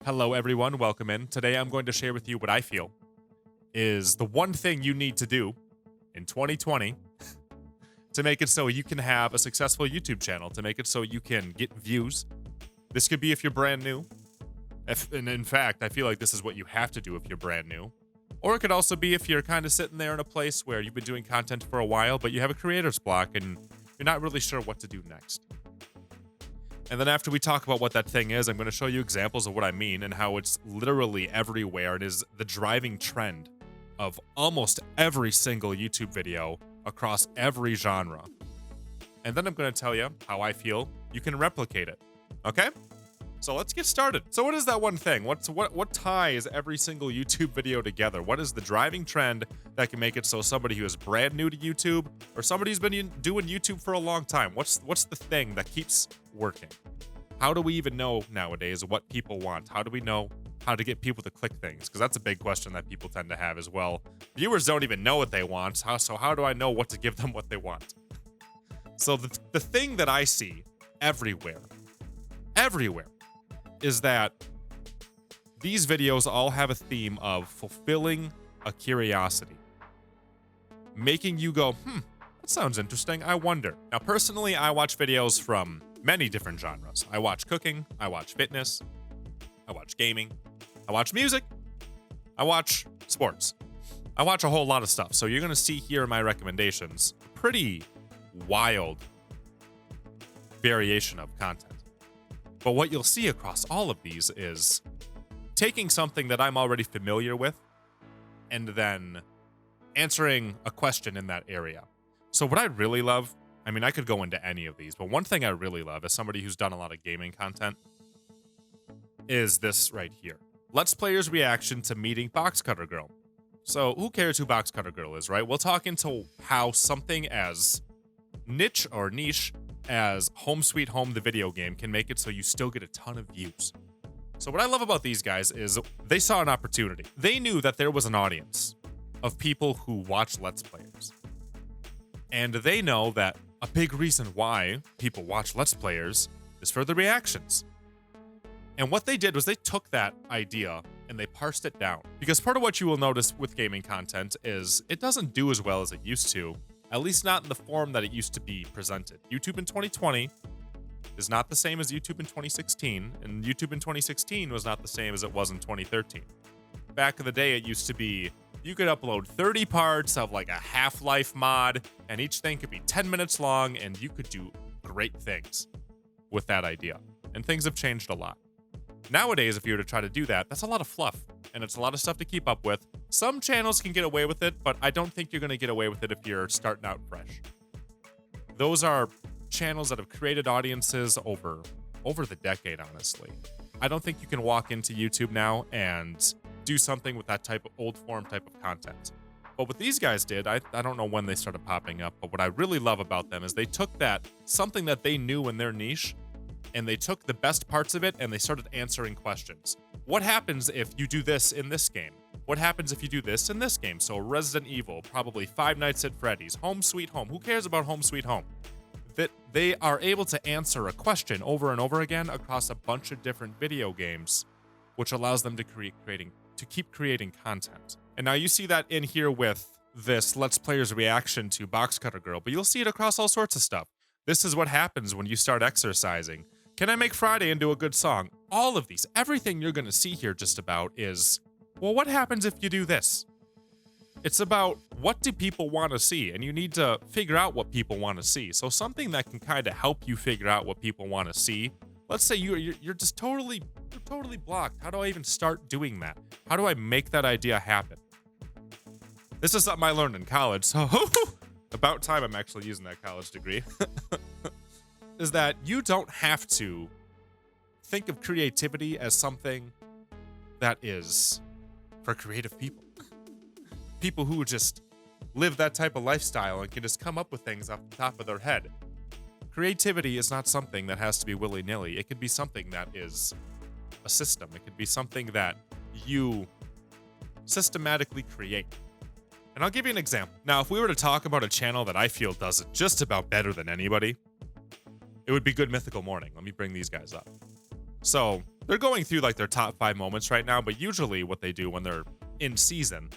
Hello, everyone. Welcome in. Today, I'm going to share with you what I feel is the one thing you need to do in 2020 to make it so you can have a successful YouTube channel, to make it so you can get views. This could be if you're brand new. And in fact, I feel like this is what you have to do if you're brand new. Or it could also be if you're kind of sitting there in a place where you've been doing content for a while, but you have a creator's block and you're not really sure what to do next. And then after we talk about what that thing is, I'm going to show you examples of what I mean and how it's literally everywhere and is the driving trend of almost every single YouTube video across every genre. And then I'm going to tell you how I feel you can replicate it. Okay? So let's get started. So what is that one thing? What ties every single YouTube video together? What is the driving trend that can make it so somebody who is brand new to YouTube or somebody who's been doing YouTube for a long time, what's the thing that keeps working? How do we even know nowadays what people want? How do we know how to get people to click things? Because that's a big question that people tend to have as well. Viewers don't even know what they want. So how do I know what to give them what they want? So the thing that I see everywhere, is that these videos all have a theme of fulfilling a curiosity. Making you go, that sounds interesting, I wonder. Now, personally, I watch videos from many different genres. I watch cooking, I watch fitness, I watch gaming, I watch music, I watch sports. I watch a whole lot of stuff. So you're gonna see here in my recommendations, pretty wild variation of content. But what you'll see across all of these is taking something that I'm already familiar with and then answering a question in that area. So what I really love, I mean, I could go into any of these, but one thing I really love as somebody who's done a lot of gaming content is this right here. Let's Player's reaction to meeting Box Cutter Girl. So who cares who Box Cutter Girl is, right? We'll talk into how something as niche as Home Sweet Home, the video game, can make it so you still get a ton of views. So what I love about these guys is they saw an opportunity. They knew that there was an audience of people who watch Let's Players. And they know that a big reason why people watch Let's Players is for the reactions. And what they did was they took that idea and they parsed it down. Because part of what you will notice with gaming content is it doesn't do as well as it used to. At least not in the form that it used to be presented. YouTube in 2020 is not the same as YouTube in 2016, and YouTube in 2016 was not the same as it was in 2013. Back in the day, it used to be you could upload 30 parts of like a Half-Life mod, and each thing could be 10 minutes long, and you could do great things with that idea. And things have changed a lot. Nowadays, if you were to try to do that, that's a lot of fluff, and it's a lot of stuff to keep up with. Some channels can get away with it, but I don't think you're going to get away with it if you're starting out fresh. Those are channels that have created audiences over the decade, honestly. I don't think you can walk into YouTube now and do something with that type of old form type of content. But what these guys did, I don't know when they started popping up, but what I really love about them is they took that, something that they knew in their niche, and they took the best parts of it and they started answering questions. What happens if you do this in this game? What happens if you do this in this game? So Resident Evil, probably Five Nights at Freddy's, Home Sweet Home. Who cares about Home Sweet Home? That they are able to answer a question over and over again across a bunch of different video games, which allows them to keep creating content. And now you see that in here with this Let's Player's reaction to Box Cutter Girl, but you'll see it across all sorts of stuff. This is what happens when you start exercising. Can I make Friday into a good song? All of these, everything you're going to see here just about is, well, what happens if you do this? It's about what do people want to see, and you need to figure out what people want to see. So something that can kind of help you figure out what people want to see. Let's say you're just totally blocked. How do I even start doing that? How do I make that idea happen? This is something I learned in college, so about time I'm actually using that college degree. Is that you don't have to think of creativity as something that is for creative people. People who just live that type of lifestyle and can just come up with things off the top of their head. Creativity is not something that has to be willy-nilly. It could be something that is a system. It could be something that you systematically create. And I'll give you an example. Now, if we were to talk about a channel that I feel does it just about better than anybody, it would be Good Mythical Morning. Let me bring these guys up. So they're going through like their top 5 moments right now, but usually what they do when they're in season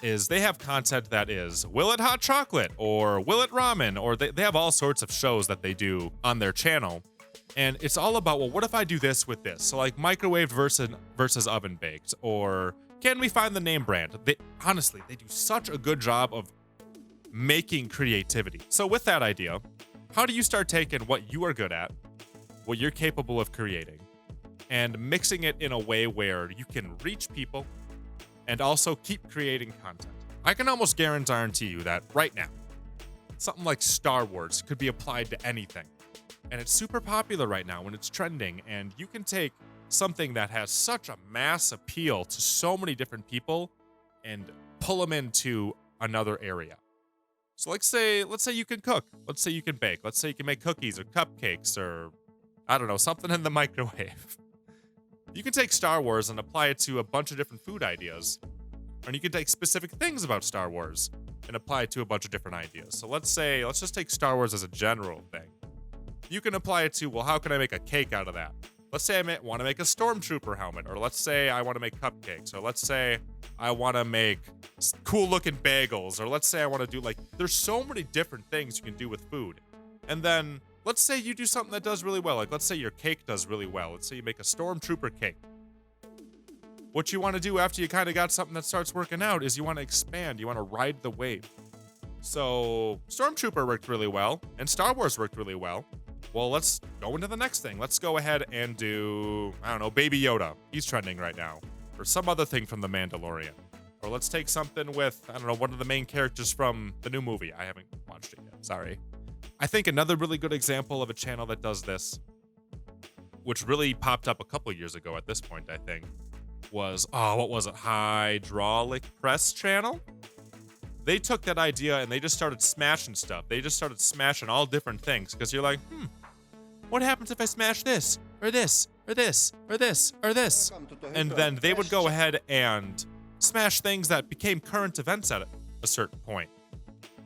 is they have content that is, will it hot chocolate or will it ramen, or they have all sorts of shows that they do on their channel. And it's all about, well, what if I do this with this? So like microwaved versus oven baked, or can we find the name brand? Honestly, they do such a good job of making creativity. So with that idea, how do you start taking what you are good at, what you're capable of creating, and mixing it in a way where you can reach people and also keep creating content? I can almost guarantee you that right now, something like Star Wars could be applied to anything. And it's super popular right now when it's trending, and you can take something that has such a mass appeal to so many different people and pull them into another area. So let's say you can cook, let's say you can bake, let's say you can make cookies or cupcakes or, I don't know, something in the microwave. You can take Star Wars and apply it to a bunch of different food ideas. And you can take specific things about Star Wars and apply it to a bunch of different ideas. So let's just take Star Wars as a general thing. You can apply it to, well, how can I make a cake out of that? Let's say I want to make a stormtrooper helmet, or let's say I want to make cupcakes, or let's say I want to make cool looking bagels, or let's say I want to do there's so many different things you can do with food. And then let's say you do something that does really well. Like let's say your cake does really well. Let's say you make a stormtrooper cake. What you want to do after you kind of got something that starts working out is you want to expand. You want to ride the wave. So Stormtrooper worked really well, and Star Wars worked really well. Well, let's go into the next thing. Let's go ahead and do, I don't know, Baby Yoda. He's trending right now. Or some other thing from The Mandalorian. Or let's take something with, I don't know, one of the main characters from the new movie. I haven't watched it yet, sorry. I think another really good example of a channel that does this, which really popped up a couple years ago at this point, I think, was, what was it? Hydraulic Press channel? They took that idea and they just started smashing stuff. They just started smashing all different things because you're like, what happens if I smash this, or this, or this, or this, or this? And then they would go ahead and smash things that became current events at a certain point.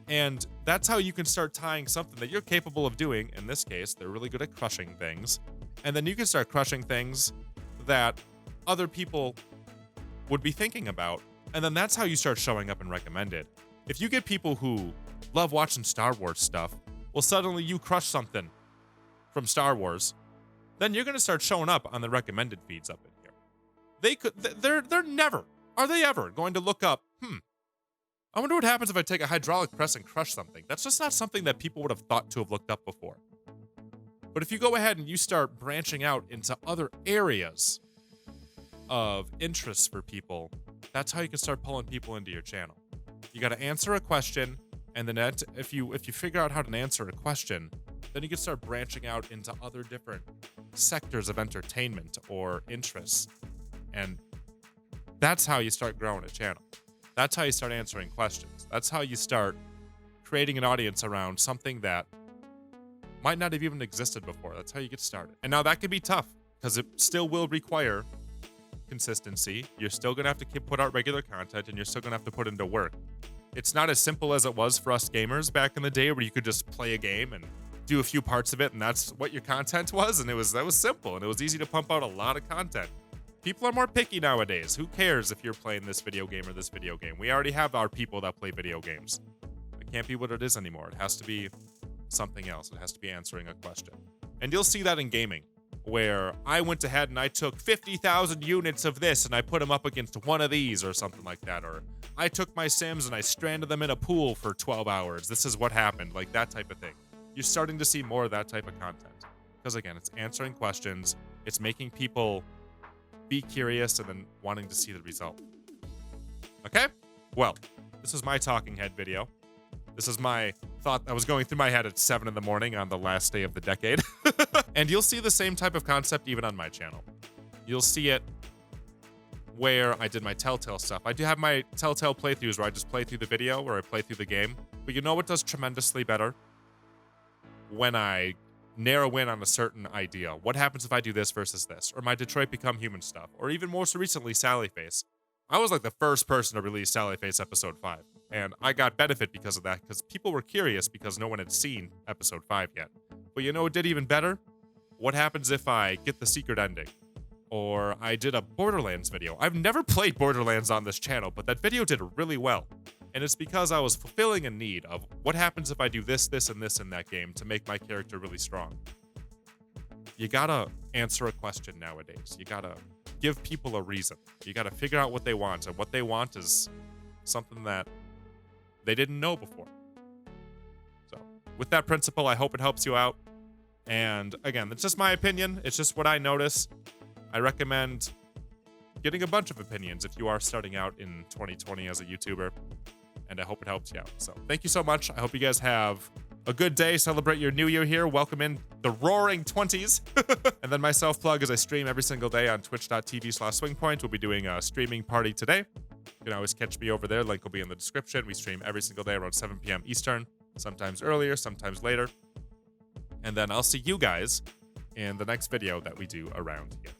And that's how you can start tying something that you're capable of doing. In this case, they're really good at crushing things. And then you can start crushing things that other people would be thinking about. And then that's how you start showing up and recommended. If you get people who love watching Star Wars stuff, well, suddenly you crush something from Star Wars, then you're going to start showing up on the recommended feeds up in here. They're never, are they ever going to look up, I wonder what happens if I take a hydraulic press and crush something. That's just not something that people would have thought to have looked up before. But if you go ahead and you start branching out into other areas of interest for people, that's how you can start pulling people into your channel. You got to answer a question, and then if you figure out how to answer a question, then you can start branching out into other different sectors of entertainment or interests. And that's how you start growing a channel. That's how you start answering questions. That's how you start creating an audience around something that might not have even existed before. That's how you get started. And now that can be tough because it still will require consistency. You're still going to have to put out regular content, and you're still going to have to put into work. It's not as simple as it was for us gamers back in the day where you could just play a game and do a few parts of it, and that's what your content was, and that was simple, and it was easy to pump out a lot of content. People are more picky nowadays. Who cares if you're playing this video game or this video game? We already have our people that play video games. It can't be what it is anymore. It has to be something else. It has to be answering a question. And you'll see that in gaming, where I went ahead and I took 50,000 units of this and I put them up against one of these or something like that. Or I took my Sims and I stranded them in a pool for 12 hours. This is what happened, like that type of thing. You're starting to see more of that type of content. Because again, it's answering questions. It's making people be curious and then wanting to see the result. Okay? Well, this is my talking head video. This is my thought that was going through my head at 7 in the morning on the last day of the decade. And you'll see the same type of concept even on my channel. You'll see it where I did my Telltale stuff. I do have my Telltale playthroughs where I just play through the video, where I play through the game. But you know what does tremendously better? When I narrow in on a certain idea. What happens if I do this versus this? Or my Detroit Become Human stuff. Or even more so recently, Sally Face. I was like the first person to release Sally Face episode 5. And I got benefit because of that, because people were curious because no one had seen episode 5 yet. But you know what did even better? What happens if I get the secret ending? or I did a Borderlands video. I've never played Borderlands on this channel, but that video did really well. And it's because I was fulfilling a need of what happens if I do this, this, and this in that game to make my character really strong. You gotta answer a question nowadays. You gotta give people a reason. You gotta figure out what they want, and what they want is something that they didn't know before. So, with that principle, I hope it helps you out. And again, it's just my opinion. It's just what I notice. I recommend getting a bunch of opinions if you are starting out in 2020 as a YouTuber. And I hope it helps you out. So thank you so much. I hope you guys have a good day. Celebrate your new year here. Welcome in the roaring 20s. And then my self-plug is I stream every single day on twitch.tv/SwingPoynt. We'll be doing a streaming party today. You can always catch me over there. Link will be in the description. We stream every single day around 7 p.m. Eastern. Sometimes earlier, sometimes later. And then I'll see you guys in the next video that we do around here.